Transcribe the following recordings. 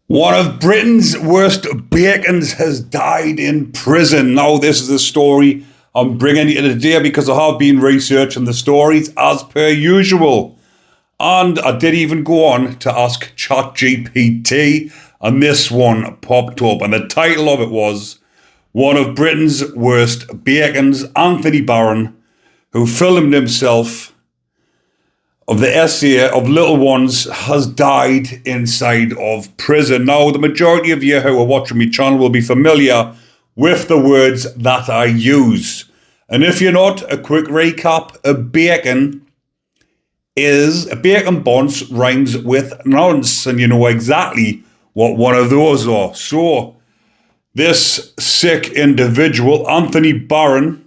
One of Britain's worst bacons has died in prison. Now, this is a story I'm bringing you today because I have been researching the stories as per usual. And I did even go on to ask ChatGPT, and this one popped up. And the title of it was One of Britain's Worst Bacons, Anthony Barron, who filmed himself of the essay of little ones, has died inside of prison. Now, the majority of you who are watching my channel will be familiar with the words that I use. And if you're not, a quick recap. A bacon bonce rhymes with nonce, and you know exactly what one of those are. So, this sick individual, Anthony Barron,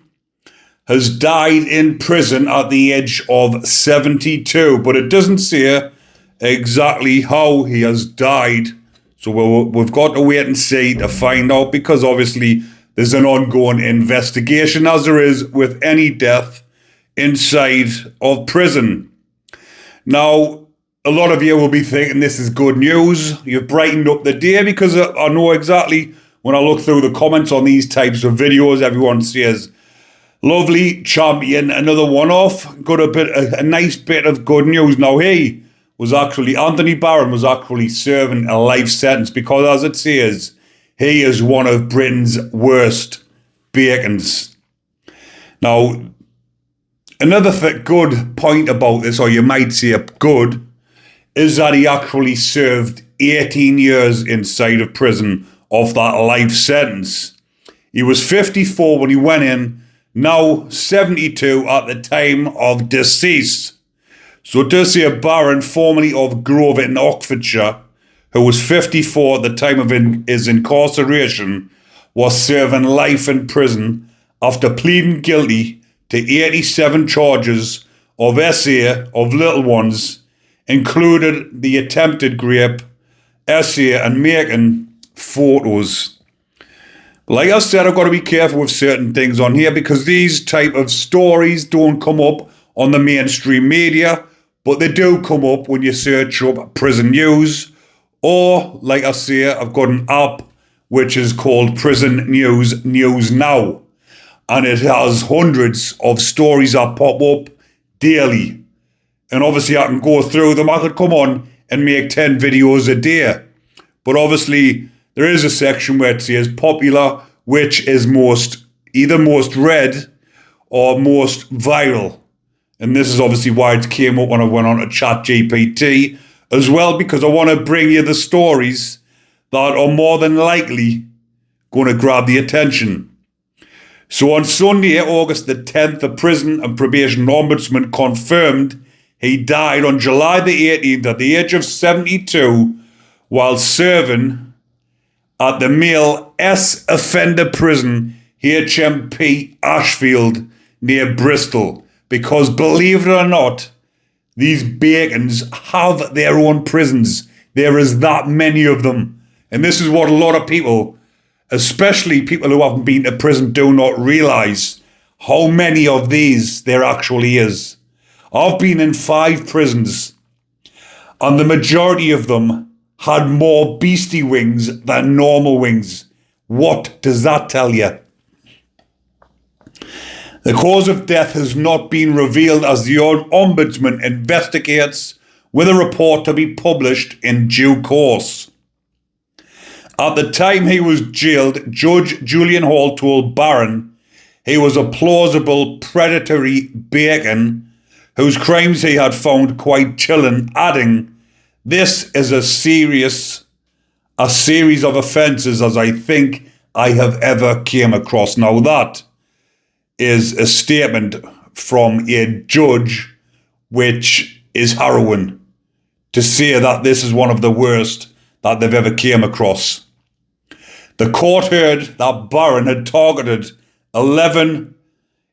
has died in prison at the age of 72, but it doesn't say exactly how he has died. So we've got to wait and see to find out, because obviously there's an ongoing investigation, as there is with any death inside of prison. Now, a lot of you will be thinking this is good news. You've brightened up the day, because I know exactly when I look through the comments on these types of videos, everyone says, lovely, champion, another one-off. Got a nice bit of good news. Now, Anthony Barron was actually serving a life sentence, because, as it says, he is one of Britain's worst bacons. Now, another good point about this, or you might say good, is that he actually served 18 years inside of prison of that life sentence. He was 54 when he went in, now 72 at the time of decease. So Dossier Barron, formerly of Grove in Oxfordshire, who was 54 at the time of his incarceration, was serving life in prison after pleading guilty to 87 charges of essay of little ones, included the attempted rape, essay and making photos. Like I said, I've got to be careful with certain things on here, because these type of stories don't come up on the mainstream media, but they do come up when you search up prison news, or, like I say, I've got an app which is called Prison News Now, and it has hundreds of stories that pop up daily. And obviously I can go through them. I could come on and make 10 videos a day. But obviously there is a section where it says popular, which is either most read or most viral. And this is obviously why it came up when I went on to ChatGPT as well, because I want to bring you the stories that are more than likely going to grab the attention. So on Sunday, August the 10th, the Prison and Probation Ombudsman confirmed he died on July the 18th at the age of 72 while serving at the male offender prison, HMP Ashfield, near Bristol. Because believe it or not, these bacons have their own prisons. There is that many of them. And this is what a lot of people, especially people who haven't been to prison, do not realise how many of these there actually is. I've been in 5 prisons, and the majority of them had more beastie wings than normal wings. What does that tell you? The cause of death has not been revealed as the Ombudsman investigates, with a report to be published in due course. At the time he was jailed, Judge Julian Hall told Barron he was a plausible predatory bacon whose crimes he had found quite chilling, adding, "This is a series of offences as I think I have ever came across." Now that is a statement from a judge, which is harrowing, to say that this is one of the worst that they've ever came across. The court heard that Barron had targeted 11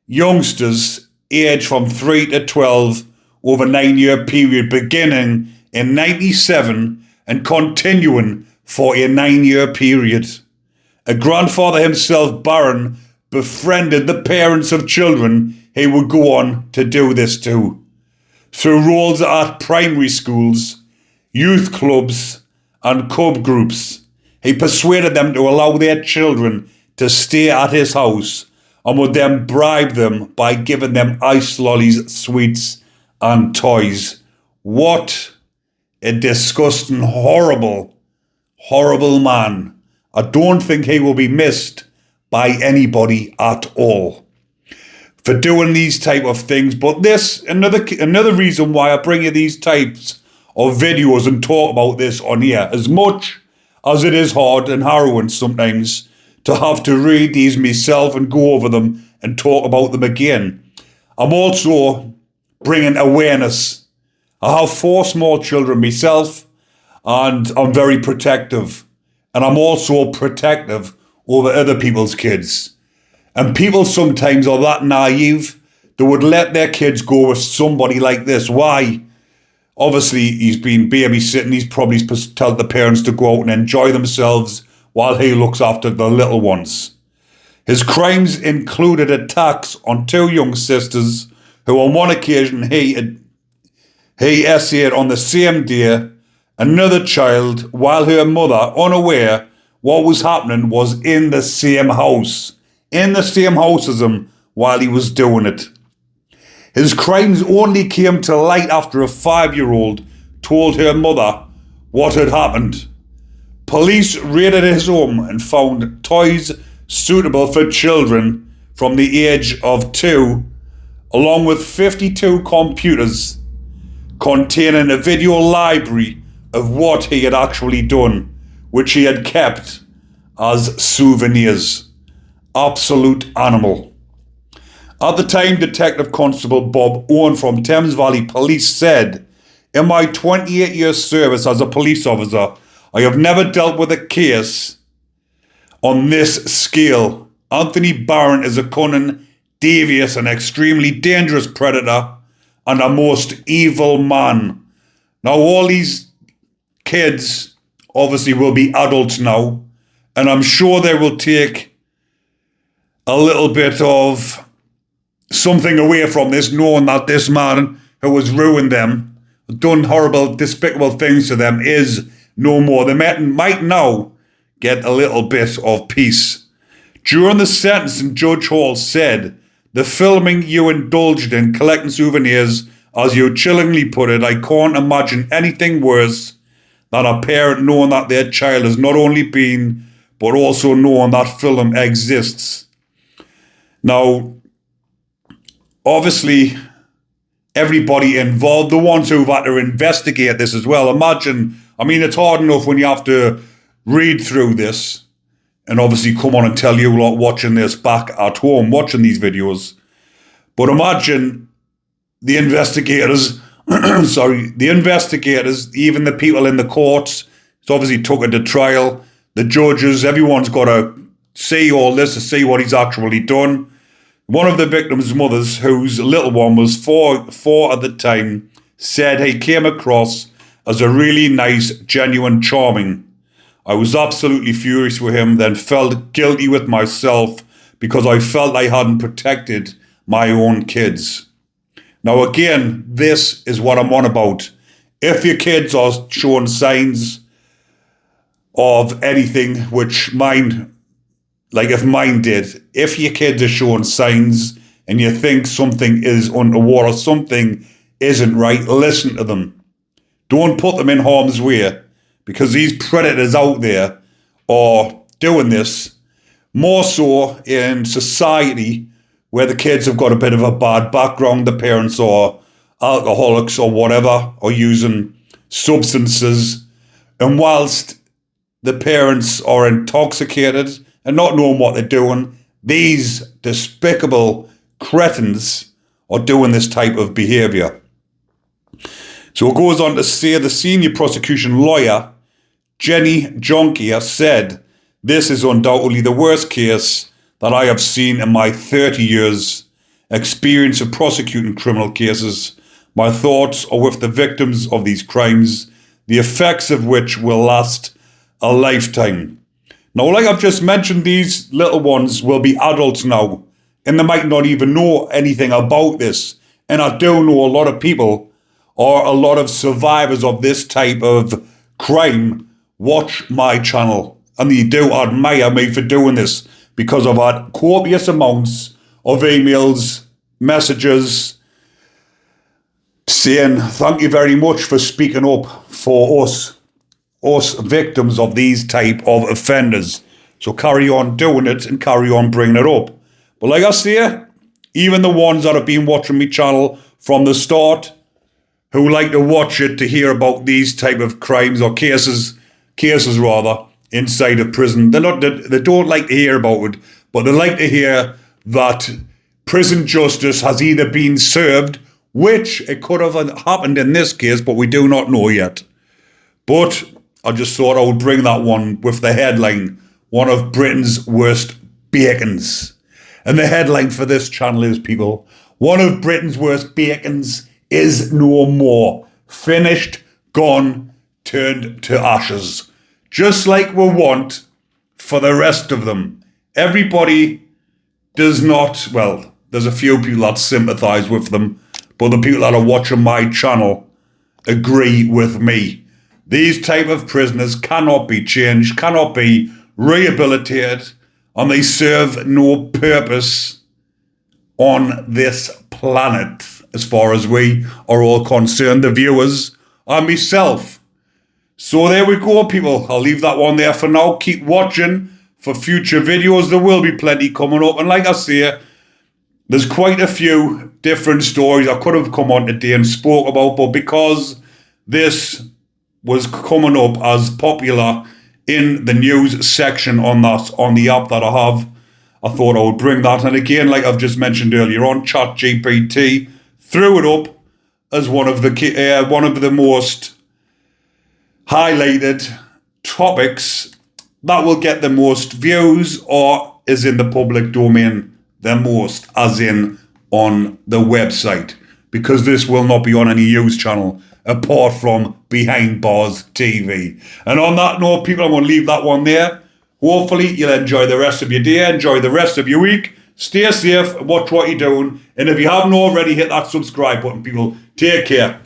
youngsters aged from 3 to 12 over a 9-year period, beginning in 97 and continuing for a 9-year period. A grandfather himself, Barron befriended the parents of children he would go on to do this to, through roles at primary schools, youth clubs, and cub groups. He persuaded them to allow their children to stay at his house and would then bribe them by giving them ice lollies, sweets, and toys. What a disgusting, horrible, horrible man. I don't think he will be missed by anybody at all for doing these type of things. But this, another reason why I bring you these types of videos and talk about this on here, as much as it is hard and harrowing sometimes to have to read these myself and go over them and talk about them again, I'm also bringing awareness. I have 4 small children myself, and I'm very protective. And I'm also protective over other people's kids. And people sometimes are that naive, they would let their kids go with somebody like this. Why? Obviously, he's been babysitting. He's probably supposed to tell the parents to go out and enjoy themselves while he looks after the little ones. His crimes included attacks on 2 young sisters who on one occasion he essayed on the same day another child while her mother, unaware what was happening, was in the same house. In the same house as him while he was doing it. His crimes only came to light after a 5-year-old told her mother what had happened. Police raided his home and found toys suitable for children from the age of 2, along with 52 computers containing a video library of what he had actually done, which he had kept as souvenirs. Absolute animal. At the time, Detective Constable Bob Owen from Thames Valley Police said, "In my 28-year service as a police officer, I have never dealt with a case on this scale. Anthony Barron is a cunning, devious and extremely dangerous predator and a most evil man." Now all these kids obviously will be adults now, and I'm sure they will take a little bit of something away from this, knowing that this man who has ruined them, done horrible, despicable things to them, is no more. They might now get a little bit of peace. During the sentencing, Judge Hall said, "The filming you indulged in, collecting souvenirs, as you chillingly put it, I can't imagine anything worse than a parent knowing that their child has not only been, but also knowing that film exists." Now, obviously, everybody involved, the ones who've had to investigate this as well. Imagine, I mean, it's hard enough when you have to read through this and obviously come on and tell you lot watching this back at home, watching these videos. But imagine the investigators, the investigators, even the people in the courts, it's obviously took it to trial, the judges, everyone's got to see all this to see what he's actually done. One of the victim's mothers, whose little one was four at the time, said he came across as a really nice, genuine, charming. I was absolutely furious with him, then felt guilty with myself because I felt I hadn't protected my own kids. Now again, this is what I'm on about. If your kids are showing signs of anything, which mine, like if mine did, if your kids are showing signs and you think something is untoward or something isn't right, listen to them. Don't put them in harm's way, because these predators out there are doing this more so in society where the kids have got a bit of a bad background, the parents are alcoholics or whatever, or using substances, and whilst the parents are intoxicated and not knowing what they're doing, these despicable cretins are doing this type of behaviour. So it goes on to say the senior prosecution lawyer, Jenny Jonkier, said, "This is undoubtedly the worst case that I have seen in my 30 years experience of prosecuting criminal cases. My thoughts are with the victims of these crimes, the effects of which will last a lifetime." Now, like I've just mentioned, these little ones will be adults now, and they might not even know anything about this. And I do know a lot of people, or a lot of survivors of this type of crime, watch my channel. And they do admire me for doing this, because I've had copious amounts of emails, messages, saying thank you very much for speaking up for us victims of these type of offenders. So carry on doing it and carry on bringing it up. But like I say, even the ones that have been watching my channel from the start, who like to watch it to hear about these type of crimes or cases rather, inside of prison, they don't like to hear about it, but they like to hear that prison justice has either been served, which it could have happened in this case, but we do not know yet. But I just thought I would bring that one with the headline, one of Britain's worst bacons. And the headline for this channel is, people, one of Britain's worst bacons is no more. Finished, gone, turned to ashes. Just like we want for the rest of them. Everybody does not, well, there's a few people that sympathise with them, but the people that are watching my channel agree with me. These type of prisoners cannot be changed, cannot be rehabilitated, and they serve no purpose on this planet, as far as we are all concerned, the viewers and myself. So there we go, people. I'll leave that one there for now. Keep watching for future videos. There will be plenty coming up. And like I say, there's quite a few different stories I could have come on today and spoke about, but because this was coming up as popular in the news section on the app that I have, I thought I would bring that. And again, like I've just mentioned earlier on, ChatGPT threw it up as one of the most highlighted topics that will get the most views, or is in the public domain the most, as in on the website, because this will not be on any news channel apart from Behind Bars TV. And on that note, people, I'm going to leave that one there. Hopefully you'll enjoy the rest of your day, enjoy the rest of your week, stay safe, watch what you're doing, and if you haven't already, hit that subscribe button, people. Take care.